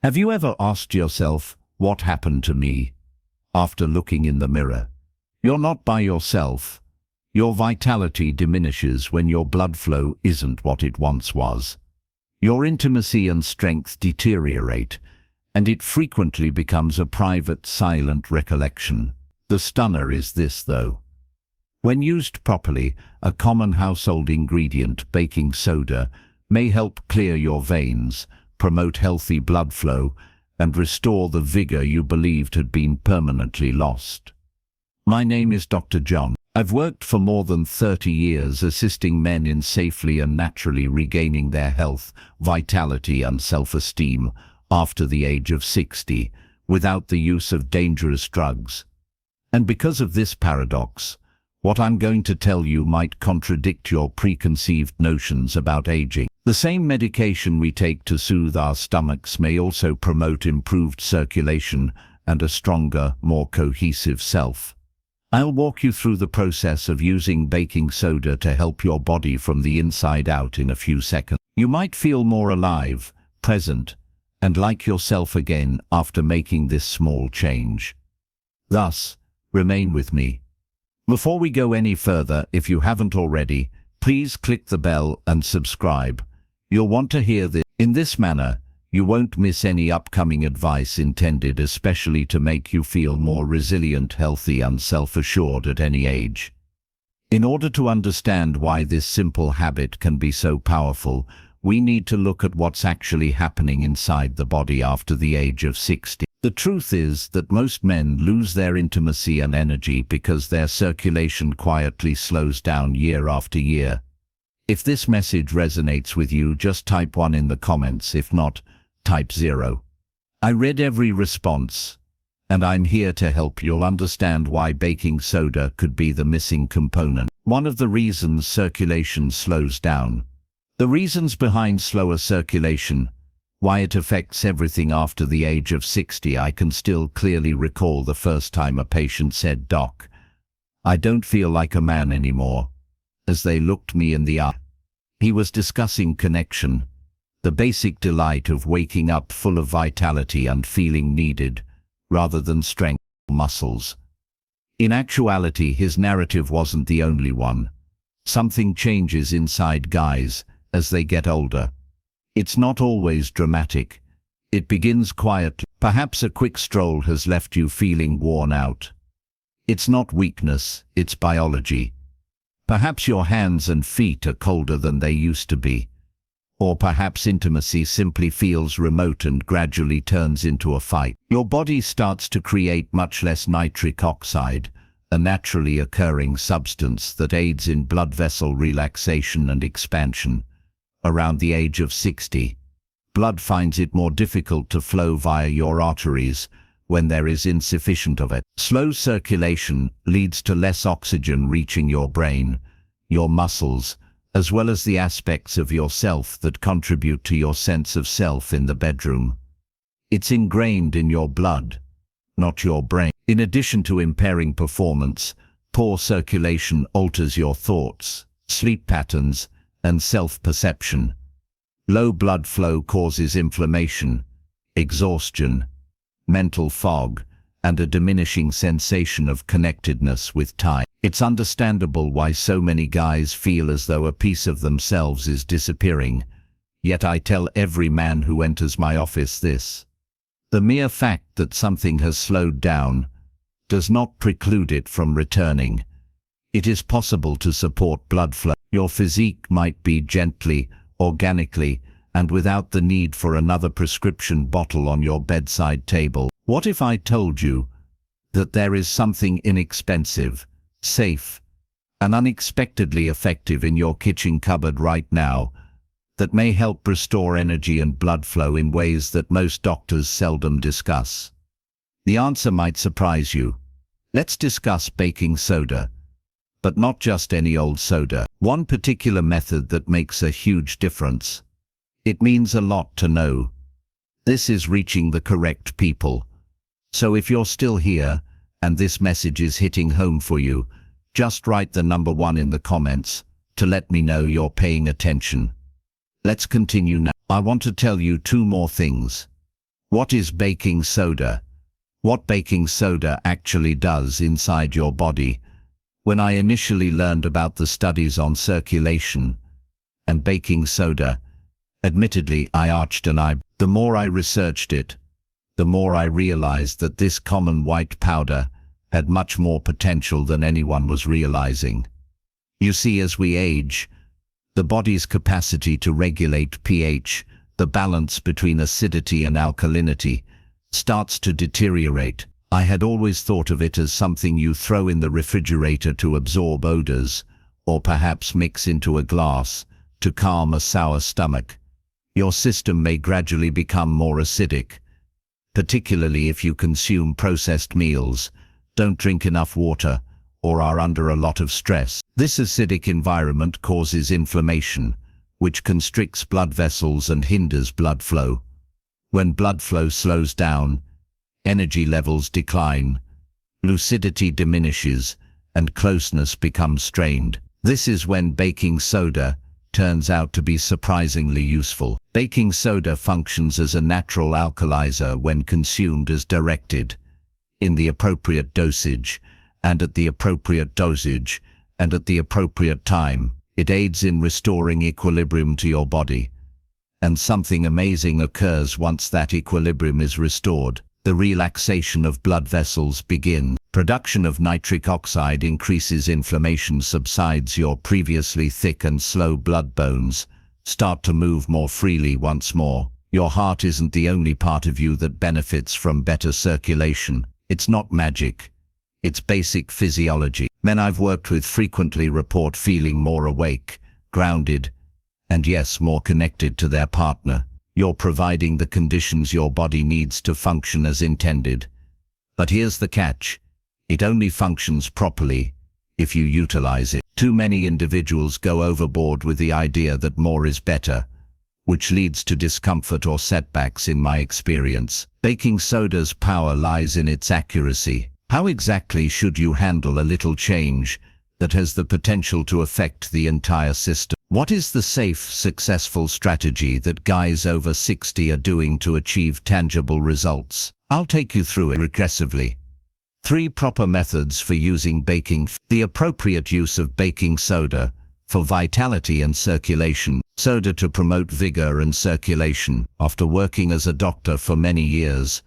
Have you ever asked yourself, what happened to me? After looking in the mirror. You're not by yourself. Your vitality diminishes when your blood flow isn't what it once was. Your intimacy and strength deteriorate, and it frequently becomes a private, silent recollection. The stunner is this, though. When used properly, a common household ingredient, baking soda, may help clear your veins, promote healthy blood flow, and restore the vigor you believed had been permanently lost. My name is Dr. John. I've worked for more than 30 years assisting men in safely and naturally regaining their health, vitality and self-esteem after the age of 60, without the use of dangerous drugs. And because of this paradox, what I'm going to tell you might contradict your preconceived notions about aging. The same medication we take to soothe our stomachs may also promote improved circulation and a stronger, more cohesive self. I'll walk you through the process of using baking soda to help your body from the inside out in a few seconds. You might feel more alive, present, and like yourself again after making this small change. Thus, remain with me. Before we go any further, if you haven't already, please click the bell and subscribe. You'll want to hear this. In this manner, you won't miss any upcoming advice intended especially to make you feel more resilient, healthy and self-assured at any age. In order to understand why this simple habit can be so powerful, we need to look at what's actually happening inside the body after the age of 60. The truth is that most men lose their intimacy and energy because their circulation quietly slows down year after year. If this message resonates with you, just type 1 in the comments. If not, type 0. I read every response, and I'm here to help. You'll understand why baking soda could be the missing component. One of the reasons circulation slows down. The reasons behind slower circulation, why it affects everything after the age of 60. I can still clearly recall the first time a patient said, "Doc, I don't feel like a man anymore," as they looked me in the eye. He was discussing connection, the basic delight of waking up full of vitality and feeling needed, rather than strength or muscles. In actuality, his narrative wasn't the only one. Something changes inside guys as they get older. It's not always dramatic. It begins quietly. Perhaps a quick stroll has left you feeling worn out. It's not weakness, it's biology. Perhaps your hands and feet are colder than they used to be. Or perhaps intimacy simply feels remote and gradually turns into a fight. Your body starts to create much less nitric oxide, a naturally occurring substance that aids in blood vessel relaxation and expansion. Around the age of 60, blood finds it more difficult to flow via your arteries when there is insufficient of it. Slow circulation leads to less oxygen reaching your brain, your muscles, as well as the aspects of yourself that contribute to your sense of self in the bedroom. It's ingrained in your blood, not your brain. In addition to impairing performance, poor circulation alters your thoughts, sleep patterns, and self-perception. Low blood flow causes inflammation, exhaustion, mental fog, and a diminishing sensation of connectedness with time. It's understandable why so many guys feel as though a piece of themselves is disappearing, yet I tell every man who enters my office this. The mere fact that something has slowed down does not preclude it from returning. It is possible to support blood flow. Your physique might be gently, organically, and without the need for another prescription bottle on your bedside table. What if I told you that there is something inexpensive, safe, and unexpectedly effective in your kitchen cupboard right now that may help restore energy and blood flow in ways that most doctors seldom discuss? The answer might surprise you. Let's discuss baking soda. But not just any old soda. One particular method that makes a huge difference. It means a lot to know. This is reaching the correct people. So if you're still here, and this message is hitting home for you, just write the number 1 in the comments to let me know you're paying attention. Let's continue now. I want to tell you 2 more things. What is baking soda? What baking soda actually does inside your body. When I initially learned about the studies on circulation and baking soda, admittedly I arched an eye. The more I researched it, the more I realized that this common white powder had much more potential than anyone was realizing. You see, as we age, the body's capacity to regulate pH, the balance between acidity and alkalinity, starts to deteriorate. I had always thought of it as something you throw in the refrigerator to absorb odors, or perhaps mix into a glass to calm a sour stomach. Your system may gradually become more acidic, particularly if you consume processed meals, don't drink enough water, or are under a lot of stress. This acidic environment causes inflammation, which constricts blood vessels and hinders blood flow. When blood flow slows down, energy levels decline, lucidity diminishes, and closeness becomes strained. This is when baking soda turns out to be surprisingly useful. Baking soda functions as a natural alkalizer when consumed as directed, in the appropriate dosage, and at the appropriate dosage, and at the appropriate time. It aids in restoring equilibrium to your body. And something amazing occurs once that equilibrium is restored. The relaxation of blood vessels begins. Production of nitric oxide increases, inflammation subsides, your previously thick and slow blood bones start to move more freely once more. Your heart isn't the only part of you that benefits from better circulation. It's not magic. It's basic physiology. Men I've worked with frequently report feeling more awake, grounded, and yes, more connected to their partner. You're providing the conditions your body needs to function as intended. But here's the catch. It only functions properly if you utilize it. Too many individuals go overboard with the idea that more is better, which leads to discomfort or setbacks in my experience. Baking soda's power lies in its accuracy. How exactly should you handle a little change that has the potential to affect the entire system? What is the safe, successful strategy that guys over 60 are doing to achieve tangible results? I'll take you through it regressively. 3 proper methods for using baking. The appropriate use of baking soda for vitality and circulation. Soda to promote vigor and circulation. After working as a doctor for many years,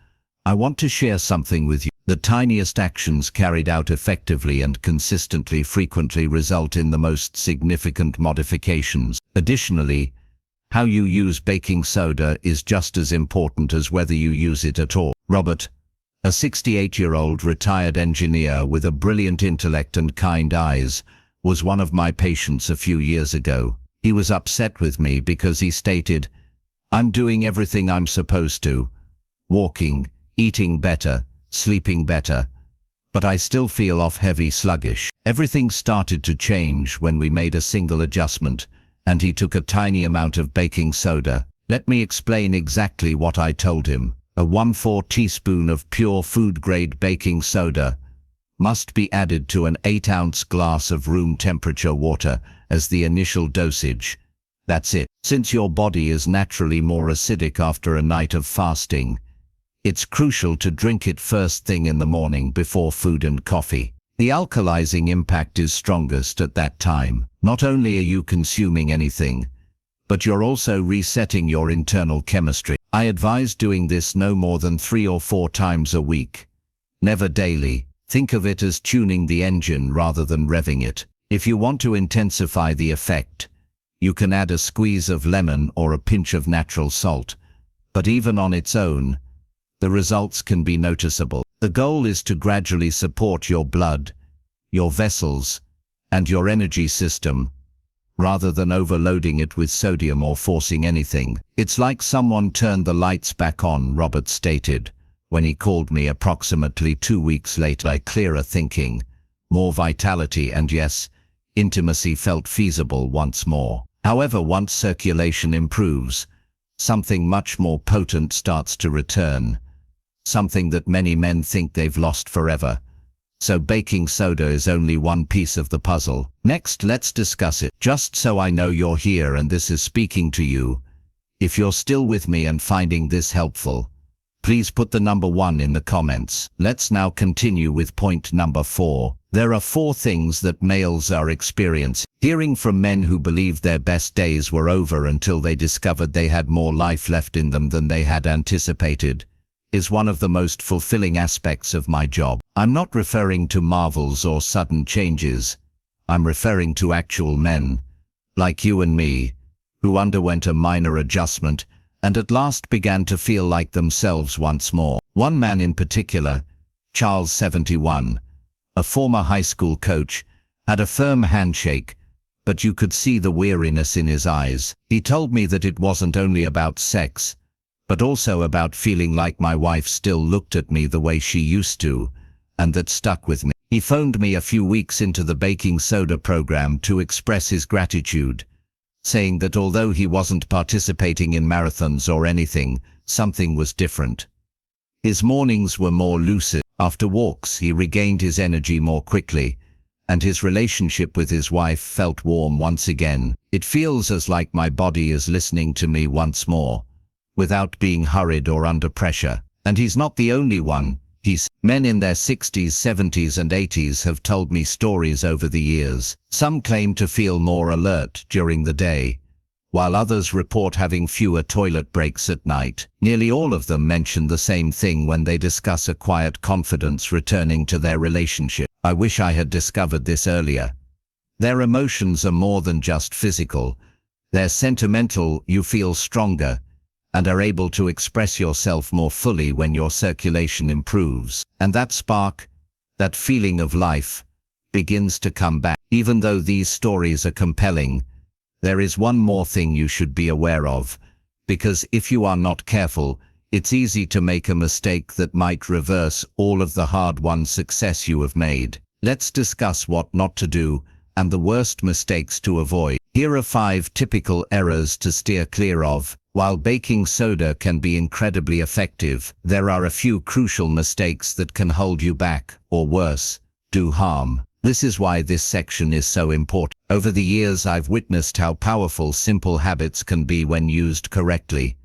I want to share something with you. The tiniest actions carried out effectively and consistently frequently result in the most significant modifications. Additionally, how you use baking soda is just as important as whether you use it at all. Robert, a 68-year-old retired engineer with a brilliant intellect and kind eyes, was one of my patients a few years ago. He was upset with me because he stated, "I'm doing everything I'm supposed to, walking, eating better, sleeping better, but I still feel off, heavy, sluggish." Everything started to change when we made a single adjustment, and he took a tiny amount of baking soda. Let me explain exactly what I told him. A 1/4 teaspoon of pure food-grade baking soda must be added to an 8-ounce glass of room temperature water as the initial dosage. That's it. Since your body is naturally more acidic after a night of fasting, it's crucial to drink it first thing in the morning before food and coffee. The alkalizing impact is strongest at that time. Not only are you consuming anything, but you're also resetting your internal chemistry. I advise doing this no more than 3 or 4 times a week. Never daily. Think of it as tuning the engine rather than revving it. If you want to intensify the effect, you can add a squeeze of lemon or a pinch of natural salt. But even on its own, the results can be noticeable. The goal is to gradually support your blood, your vessels, and your energy system, rather than overloading it with sodium or forcing anything. It's like someone turned the lights back on, Robert stated, when he called me approximately 2 weeks later. Clearer thinking, more vitality, and yes, intimacy felt feasible once more. However, once circulation improves, something much more potent starts to return. Something that many men think they've lost forever. So baking soda is only one piece of the puzzle. Next, let's discuss it. Just so I know you're here and this is speaking to you, if you're still with me and finding this helpful, Please put the number 1 in the comments. Let's now continue with point number 4. There are 4 things that males are experiencing. Hearing from men who believed their best days were over until they discovered they had more life left in them than they had anticipated is one of the most fulfilling aspects of my job. I'm not referring to marvels or sudden changes. I'm referring to actual men, like you and me, who underwent a minor adjustment and at last began to feel like themselves once more. One man in particular, Charles 71, a former high school coach, had a firm handshake, but you could see the weariness in his eyes. He told me that it wasn't only about sex, but also about feeling like my wife still looked at me the way she used to, and that stuck with me. He phoned me a few weeks into the baking soda program to express his gratitude, saying that although he wasn't participating in marathons or anything, something was different. His mornings were more lucid. After walks, he regained his energy more quickly, and his relationship with his wife felt warm once again. It feels as like my body is listening to me once more, without being hurried or under pressure. And he's not the only one. Men in their 60s, 70s and 80s have told me stories over the years. Some claim to feel more alert during the day, while others report having fewer toilet breaks at night. Nearly all of them mention the same thing when they discuss a quiet confidence returning to their relationship. I wish I had discovered this earlier. Their emotions are more than just physical. They're sentimental. You feel stronger and are able to express yourself more fully when your circulation improves. And that spark, that feeling of life, begins to come back. Even though these stories are compelling, there is one more thing you should be aware of, because if you are not careful, it's easy to make a mistake that might reverse all of the hard-won success you have made. Let's discuss what not to do and the worst mistakes to avoid. Here are 5 typical errors to steer clear of. While baking soda can be incredibly effective, there are a few crucial mistakes that can hold you back, or worse, do harm. This is why this section is so important. Over the years, I've witnessed how powerful simple habits can be when used correctly.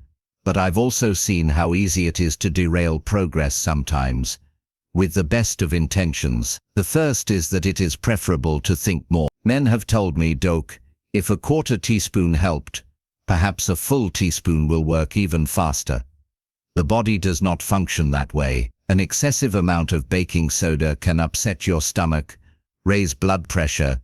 But I've also seen how easy it is to derail progress sometimes, with the best of intentions. The first is that it is preferable to think more. Men have told me, Doc, if a 1/4 teaspoon helped, perhaps a full teaspoon will work even faster. The body does not function that way. An excessive amount of baking soda can upset your stomach, raise blood pressure,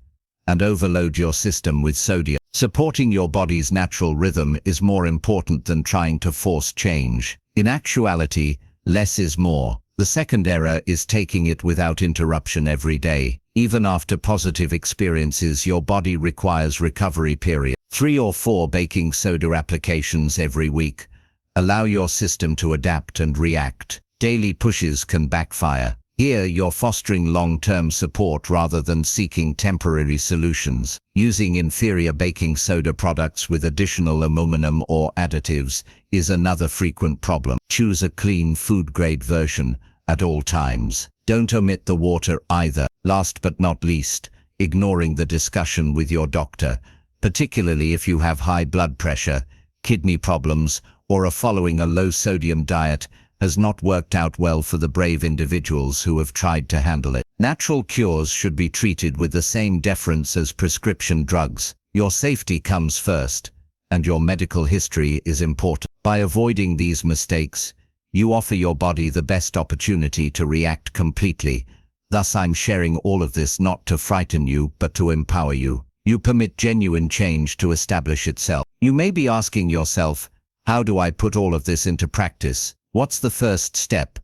and overload your system with sodium. Supporting your body's natural rhythm is more important than trying to force change. In actuality, less is more. The second error is taking it without interruption every day. Even after positive experiences, your body requires recovery period. 3 or 4 baking soda applications every week. Allow your system to adapt and react. Daily pushes can backfire. Here, you're fostering long-term support rather than seeking temporary solutions. Using inferior baking soda products with additional aluminum or additives is another frequent problem. Choose a clean food-grade version at all times. Don't omit the water either. Last but not least, ignoring the discussion with your doctor, particularly if you have high blood pressure, kidney problems, or are following a low-sodium diet, has not worked out well for the brave individuals who have tried to handle it. Natural cures should be treated with the same deference as prescription drugs. Your safety comes first, and your medical history is important. By avoiding these mistakes, you offer your body the best opportunity to react completely. Thus, I'm sharing all of this not to frighten you, but to empower you. You permit genuine change to establish itself. You may be asking yourself, how do I put all of this into practice? What's the first step?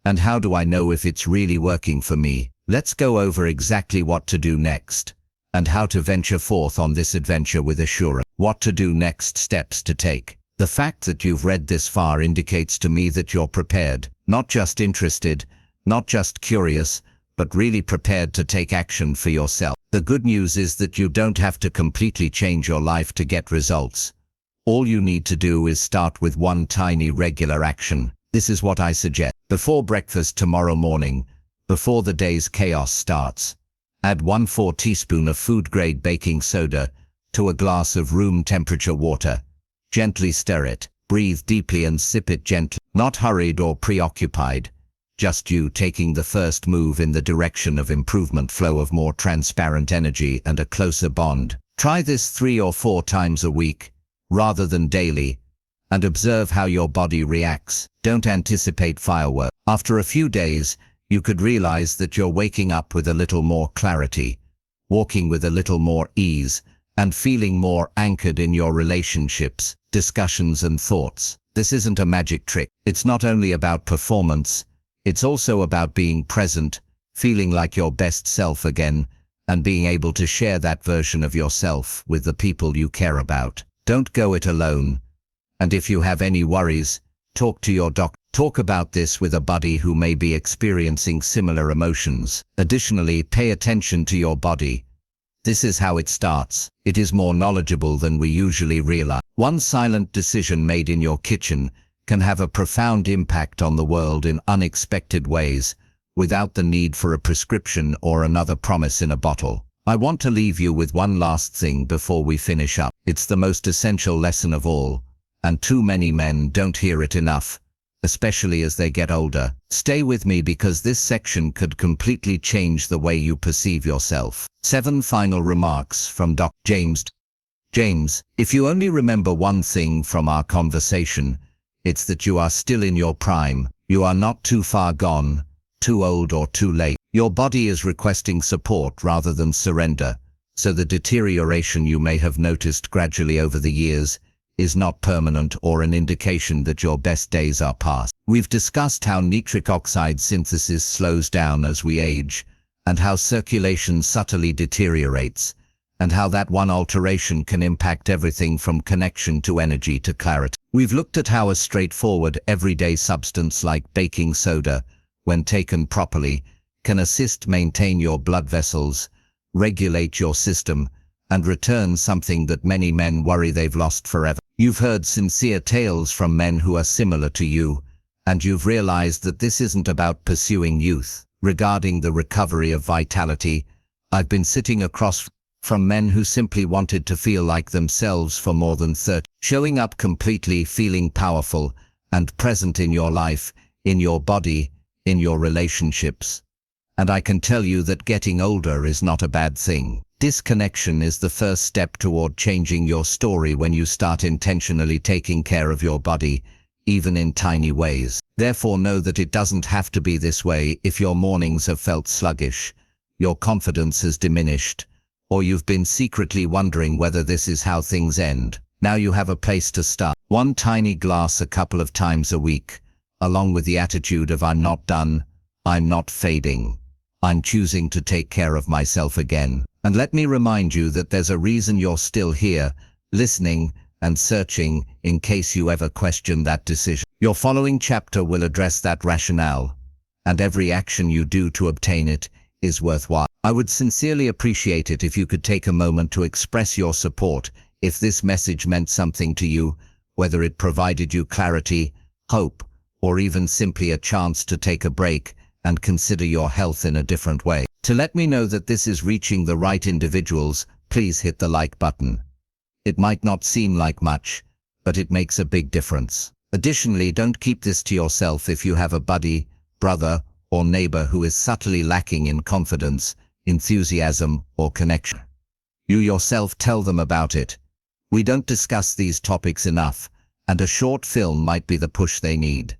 And how do I know if it's really working for me? Let's go over exactly what to do next, and how to venture forth on this adventure with assurance. What to do next, steps to take. The fact that you've read this far indicates to me that you're prepared, not just interested, not just curious, but really prepared to take action for yourself. The good news is that you don't have to completely change your life to get results. All you need to do is start with one tiny regular action. This is what I suggest. Before breakfast tomorrow morning, before the day's chaos starts, add 1/4 teaspoon of food-grade baking soda to a glass of room temperature water. Gently stir it, breathe deeply and sip it gently. Not hurried or preoccupied, just you taking the first move in the direction of improvement, flow of more transparent energy and a closer bond. Try this 3 or 4 times a week, rather than daily, and observe how your body reacts. Don't anticipate fireworks. After a few days, you could realize that you're waking up with a little more clarity, walking with a little more ease, and feeling more anchored in your relationships, discussions and thoughts. This isn't a magic trick. It's not only about performance, it's also about being present, feeling like your best self again, and being able to share that version of yourself with the people you care about. Don't go it alone. And if you have any worries, talk to your doctor. Talk about this with a buddy who may be experiencing similar emotions. Additionally, pay attention to your body. This is how it starts. It is more knowledgeable than we usually realize. One silent decision made in your kitchen can have a profound impact on the world in unexpected ways, without the need for a prescription or another promise in a bottle. I want to leave you with one last thing before we finish up. It's the most essential lesson of all, and too many men don't hear it enough, especially as they get older. Stay with me because this section could completely change the way you perceive yourself. 7 final remarks from Dr. James. James, if you only remember one thing from our conversation, it's that you are still in your prime. You are not too far gone, too old or too late. Your body is requesting support rather than surrender, so the deterioration you may have noticed gradually over the years is not permanent or an indication that your best days are past. We've discussed how nitric oxide synthesis slows down as we age, and how circulation subtly deteriorates, and how that one alteration can impact everything from connection to energy to clarity. We've looked at how a straightforward, everyday substance like baking soda, when taken properly, can assist maintain your blood vessels, regulate your system, and return something that many men worry they've lost forever. You've heard sincere tales from men who are similar to you, and you've realized that this isn't about pursuing youth. Regarding the recovery of vitality, I've been sitting across from men who simply wanted to feel like themselves for more than 30, showing up completely, feeling powerful and present in your life, in your body, in your relationships. And I can tell you that getting older is not a bad thing. Disconnection is the first step toward changing your story when you start intentionally taking care of your body, even in tiny ways. Therefore, know that it doesn't have to be this way. If your mornings have felt sluggish, your confidence has diminished, or you've been secretly wondering whether this is how things end, now you have a place to start. One tiny glass a couple of times a week, along with the attitude of I'm not done, I'm not fading, I'm choosing to take care of myself again. And let me remind you that there's a reason you're still here, listening and searching, in case you ever question that decision. Your following chapter will address that rationale, and every action you do to obtain it is worthwhile. I would sincerely appreciate it if you could take a moment to express your support if this message meant something to you, whether it provided you clarity, hope, or even simply a chance to take a break and consider your health in a different way. To let me know that this is reaching the right individuals, please hit the like button. It might not seem like much, but it makes a big difference. Additionally, don't keep this to yourself. If you have a buddy, brother, or neighbor who is subtly lacking in confidence, enthusiasm, or connection, you yourself tell them about it. We don't discuss these topics enough, and a short film might be the push they need.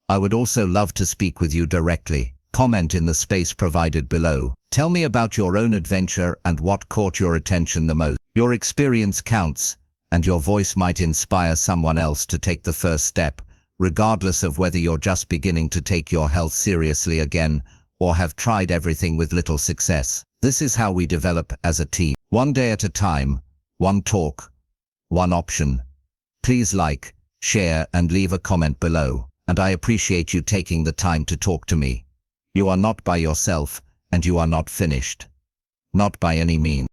I would also love to speak with you directly. Comment in the space provided below. Tell me about your own adventure and what caught your attention the most. Your experience counts, and your voice might inspire someone else to take the first step, regardless of whether you're just beginning to take your health seriously again or have tried everything with little success. This is how we develop as a team. One day at a time, one talk, one option. Please like, share, and leave a comment below. And I appreciate you taking the time to talk to me. You are not by yourself, and you are not finished. Not by any means.